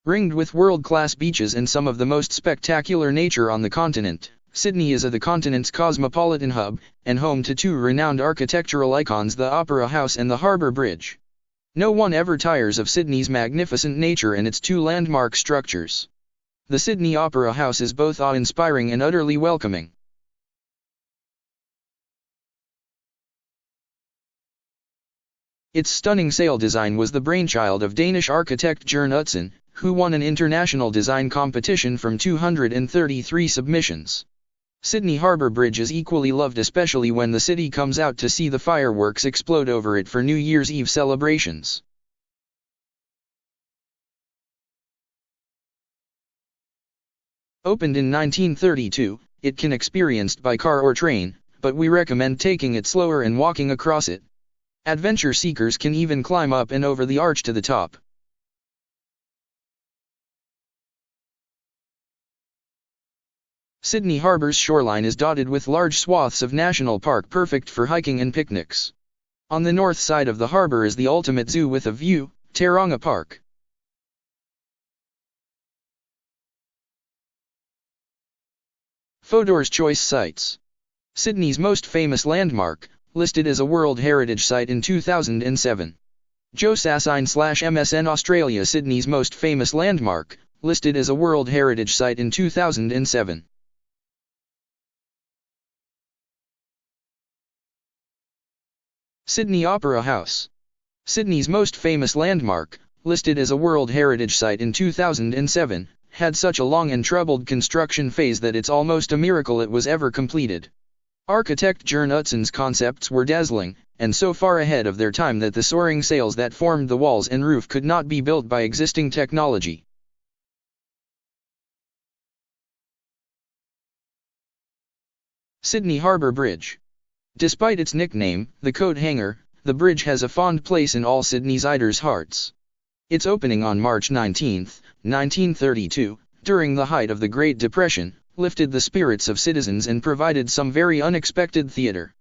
Ringed with world-class beaches and some of the most spectacular nature on the continent, Sydney is the continent's cosmopolitan hub, and home to two renowned architectural icons, the Opera House and the Harbour Bridge. No one ever tires of Sydney's magnificent nature and its two landmark structures. The Sydney Opera House is both awe-inspiring and utterly welcoming. Its stunning sail design was the brainchild of Danish architect Jørn Utzon, who won an international design competition from 233 submissions. Sydney Harbour Bridge is equally loved, especially when the city comes out to see the fireworks explode over it for New Year's Eve celebrations. Opened in 1932, it can be experienced by car or train, but we recommend taking it slower and walking across it. Adventure seekers can even climb up and over the arch to the top. Sydney Harbour's shoreline is dotted with large swaths of national park, perfect for hiking and picnics. On the north side of the harbour is the ultimate zoo with a view, Taronga Park. Fodor's Choice Sites. Sydney's most famous landmark, listed as a World Heritage Site in 2007. Joe Sassine/MSN Australia. Sydney's most famous landmark, listed as a World Heritage Site in 2007. Sydney Opera House. Sydney's most famous landmark, listed as a World Heritage Site in 2007, had such a long and troubled construction phase that it's almost a miracle it was ever completed. Architect Jørn Utzon's concepts were dazzling, and so far ahead of their time that the soaring sails that formed the walls and roof could not be built by existing technology. Sydney Harbour Bridge. Despite its nickname, the coat hanger, the bridge has a fond place in all Sydneysiders' hearts. Its opening on March 19, 1932, during the height of the Great Depression, lifted the spirits of citizens and provided some very unexpected theatre.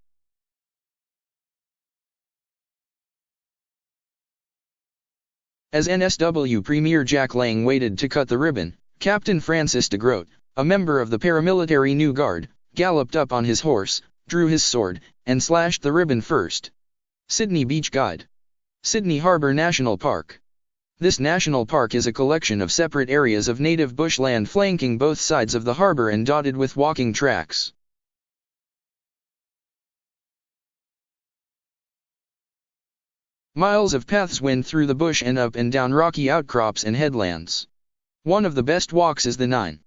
As NSW Premier Jack Lang waited to cut the ribbon, Captain Francis de Groot, a member of the paramilitary New Guard, galloped up on his horse, drew his sword, and slashed the ribbon first. Sydney Beach Guide. Sydney Harbour National Park. This national park is a collection of separate areas of native bushland flanking both sides of the harbour and dotted with walking tracks. Miles of paths wind through the bush and up and down rocky outcrops and headlands. One of the best walks is the 9.5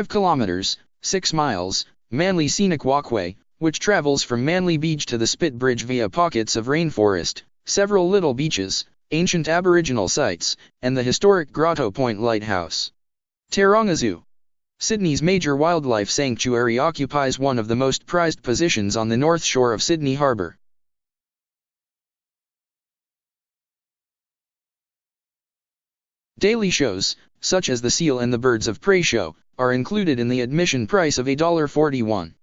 kilometers, 6 miles, Manly Scenic Walkway, which travels from Manly Beach to the Spit Bridge via pockets of rainforest, several little beaches, ancient Aboriginal sites, and the historic Grotto Point Lighthouse. Taronga Zoo. Sydney's major wildlife sanctuary occupies one of the most prized positions on the north shore of Sydney Harbour. Daily shows, such as the Seal and the Birds of Prey show, are included in the admission price of $1.41.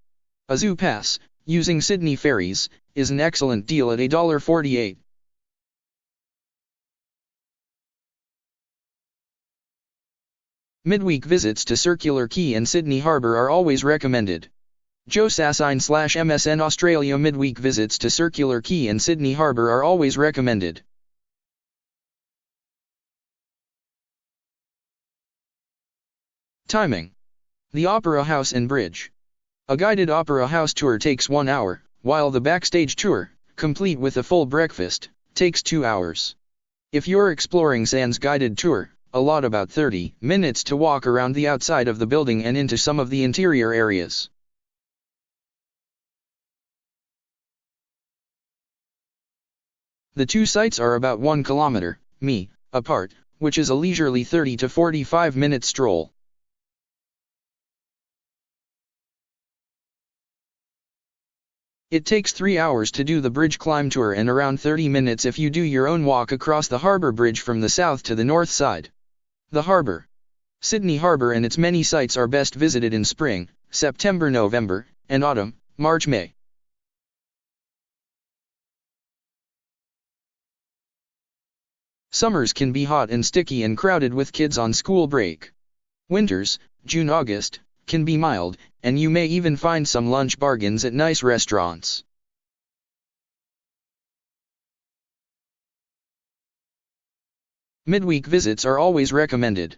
A zoo pass, using Sydney ferries, is an excellent deal at $1.48. Midweek visits to Circular Quay and Sydney Harbour are always recommended. Joe Sassine/MSN Australia. Midweek visits to Circular Quay and Sydney Harbour are always recommended. Timing. The Opera House and Bridge. A guided Opera House tour takes 1 hour, while the backstage tour, complete with a full breakfast, takes 2 hours. If you're exploring sans guided tour, allot about 30 minutes to walk around the outside of the building and into some of the interior areas. The two sites are about 1 kilometer, apart, which is a leisurely 30 to 45 minute stroll. It takes 3 hours to do the bridge climb tour and around 30 minutes if you do your own walk across the harbour bridge from the south to the north side. The harbour. Sydney Harbour and its many sites are best visited in spring, September-November, and autumn, March-May. Summers can be hot and sticky and crowded with kids on school break. Winters, June-August, can be mild, and you may even find some lunch bargains at nice restaurants. Midweek visits are always recommended.